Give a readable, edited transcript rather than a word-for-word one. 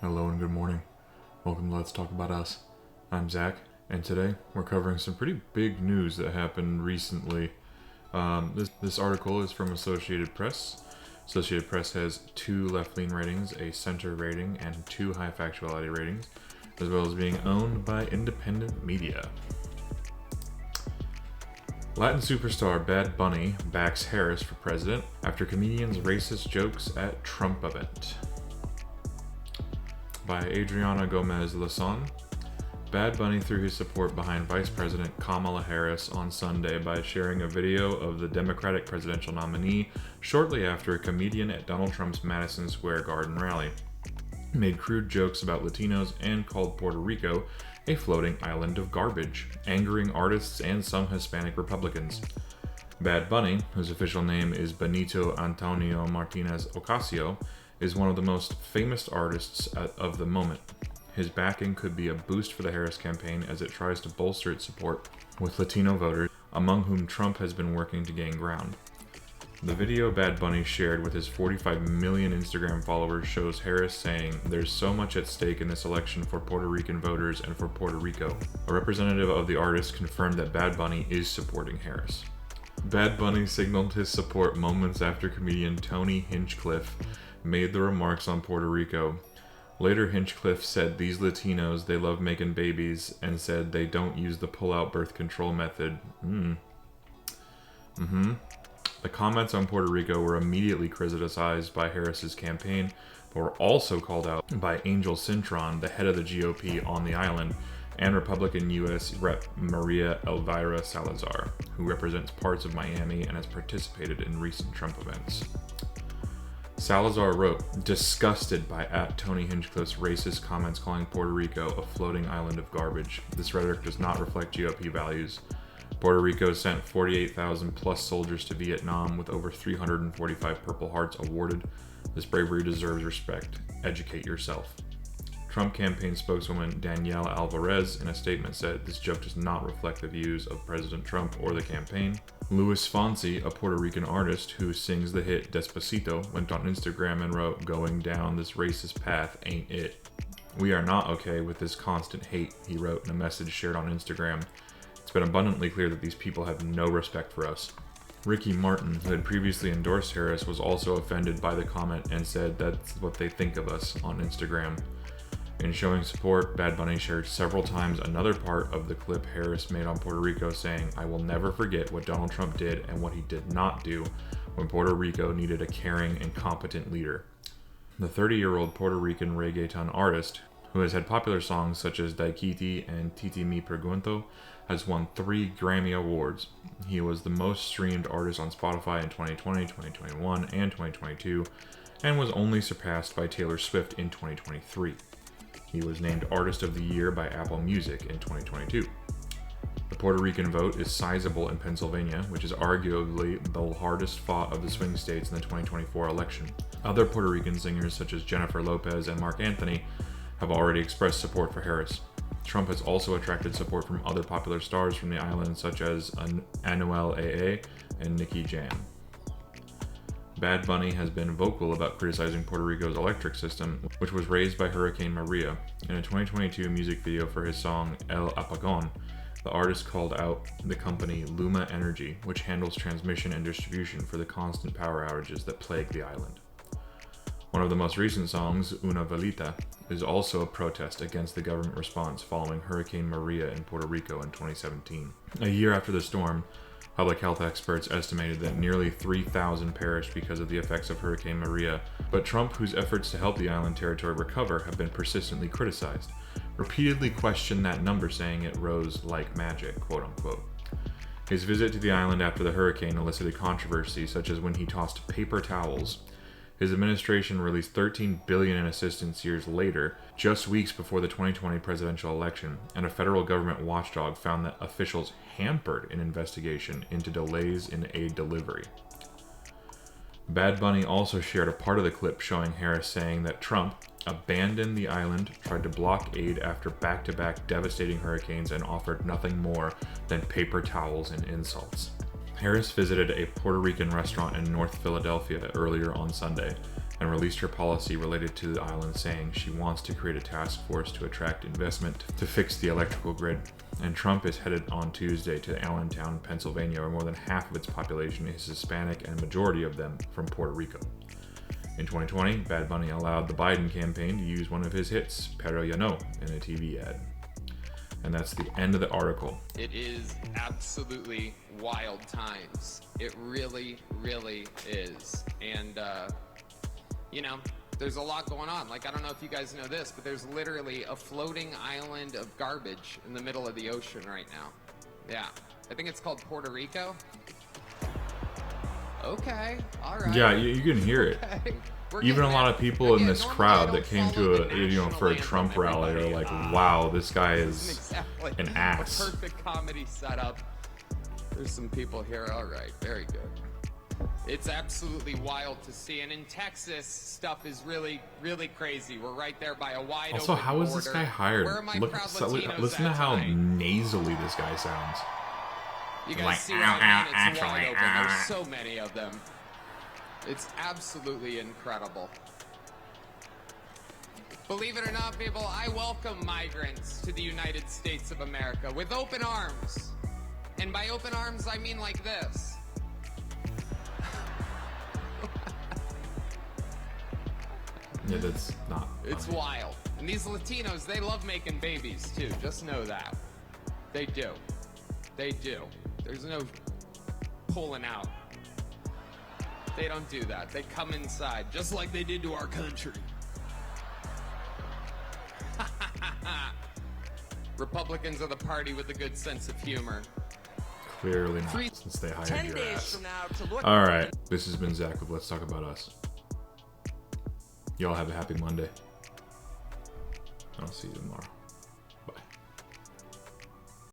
Hello and good morning. Welcome to Let's Talk About Us. I'm Zach, and today we're covering some pretty big news that happened recently. This article is from Associated Press. Associated Press has 2 left-lean ratings, a center rating, and 2 high factuality ratings, as well as being owned by independent media. Latin superstar Bad Bunny backs Harris for president after comedian's racist jokes at Trump event. By Adriana Gomez Lason. Bad Bunny threw his support behind Vice President Kamala Harris on Sunday by sharing a video of the Democratic presidential nominee shortly after a comedian at Donald Trump's Madison Square Garden rally made crude jokes about Latinos and called Puerto Rico a floating island of garbage, angering artists and some Hispanic Republicans. Bad Bunny, whose official name is Benito Antonio Martinez Ocasio, is one of the most famous artists of the moment. His backing could be a boost for the Harris campaign as it tries to bolster its support with Latino voters, among whom Trump has been working to gain ground. The video Bad Bunny shared with his 45 million Instagram followers shows Harris saying, "There's so much at stake in this election for Puerto Rican voters and for Puerto Rico." A representative of the artist confirmed that Bad Bunny is supporting Harris. Bad Bunny signaled his support moments after comedian Tony Hinchcliffe made the remarks on Puerto Rico. Later, Hinchcliffe said these Latinos, they love making babies, and said they don't use the pull-out birth control method. The comments on Puerto Rico were immediately criticized by Harris's campaign, but were also called out by Angel Cintron, the head of the GOP on the island, and Republican U.S. Rep. Maria Elvira Salazar, who represents parts of Miami and has participated in recent Trump events. Salazar wrote, "Disgusted by Tony Hinchcliffe's racist comments calling Puerto Rico a floating island of garbage. This rhetoric does not reflect GOP values. Puerto Rico sent 48,000 plus soldiers to Vietnam with over 345 Purple Hearts awarded. This bravery deserves respect. Educate yourself." Trump campaign spokeswoman Danielle Alvarez in a statement said this joke does not reflect the views of President Trump or the campaign. Luis Fonsi, a Puerto Rican artist who sings the hit Despacito, went on Instagram and wrote, "Going down this racist path ain't it. We are not okay with this constant hate," he wrote in a message shared on Instagram. "It's been abundantly clear that these people have no respect for us." Ricky Martin, who had previously endorsed Harris, was also offended by the comment and said that's what they think of us on Instagram. In showing support, Bad Bunny shared several times another part of the clip Harris made on Puerto Rico saying, "I will never forget what Donald Trump did and what he did not do when Puerto Rico needed a caring and competent leader." The 30-year-old Puerto Rican reggaeton artist, who has had popular songs such as Daikiti and Titi Mi Pregunto, has won 3 Grammy Awards. He was the most streamed artist on Spotify in 2020, 2021, and 2022, and was only surpassed by Taylor Swift in 2023. He was named Artist of the Year by Apple Music in 2022. The Puerto Rican vote is sizable in Pennsylvania, which is arguably the hardest fought of the swing states in the 2024 election. Other Puerto Rican singers such as Jennifer Lopez and Marc Anthony have already expressed support for Harris. Trump has also attracted support from other popular stars from the island such as Anuel AA and Nicky Jam. Bad Bunny has been vocal about criticizing Puerto Rico's electric system, which was raised by Hurricane Maria. In a 2022 music video for his song El Apagón, the artist called out the company Luma Energy, which handles transmission and distribution for the constant power outages that plague the island. One of the most recent songs, Una Velita, is also a protest against the government response following Hurricane Maria in Puerto Rico in 2017. A year after the storm, public health experts estimated that nearly 3,000 perished because of the effects of Hurricane Maria, but Trump, whose efforts to help the island territory recover have been persistently criticized, repeatedly questioned that number, saying it rose like magic, quote-unquote. His visit to the island after the hurricane elicited controversy, such as when he tossed paper towels. His administration released $13 billion in assistance years later, just weeks before the 2020 presidential election, and a federal government watchdog found that officials hampered an investigation into delays in aid delivery. Bad Bunny also shared a part of the clip showing Harris saying that Trump abandoned the island, tried to block aid after back-to-back devastating hurricanes, and offered nothing more than paper towels and insults. Harris visited a Puerto Rican restaurant in North Philadelphia earlier on Sunday, and released her policy related to the island, saying she wants to create a task force to attract investment to fix the electrical grid. And Trump is headed on Tuesday to Allentown, Pennsylvania, where more than half of its population is Hispanic and a majority of them from Puerto Rico. In 2020, Bad Bunny allowed the Biden campaign to use one of his hits, Pero Ya No, in a TV ad. And that's the end of the article. It is absolutely wild times. It really, really is. And, you know, there's a lot going on. Like, I don't know if you guys know this, but there's literally a floating island of garbage in the middle of the ocean right now. Yeah. I think it's called Puerto Rico. Okay. All right. Yeah, you can hear it. Okay. Even a lot of people in this crowd that came to for a Trump rally are like, wow, this guy is an ass. A perfect comedy setup. There's some people here. All right. Very good. It's absolutely wild to see. And in Texas, stuff is really, really crazy. We're right there by a wide open Also, how is this guy hired? Where are my Look, proud listen to Latinos how at tonight? nasally this guy sounds. You guys Like, see what I mean? It's actually, wide open. There's so many of them. It's absolutely incredible. Believe it or not, people, I welcome migrants to the United States of America with open arms. And by open arms, I mean like this. Yeah, that's not It's funny. wild. And these Latinos, they love making babies too. Just know that. They do. They do. There's no pulling out. They don't do that. They come inside, just like they did to our country. Republicans are the party with a good sense of humor. Clearly not, since they hired 10 your days ass. from now to look. All right, this has been Zach with Let's Talk About Us. Y'all have a happy Monday. I'll see you tomorrow.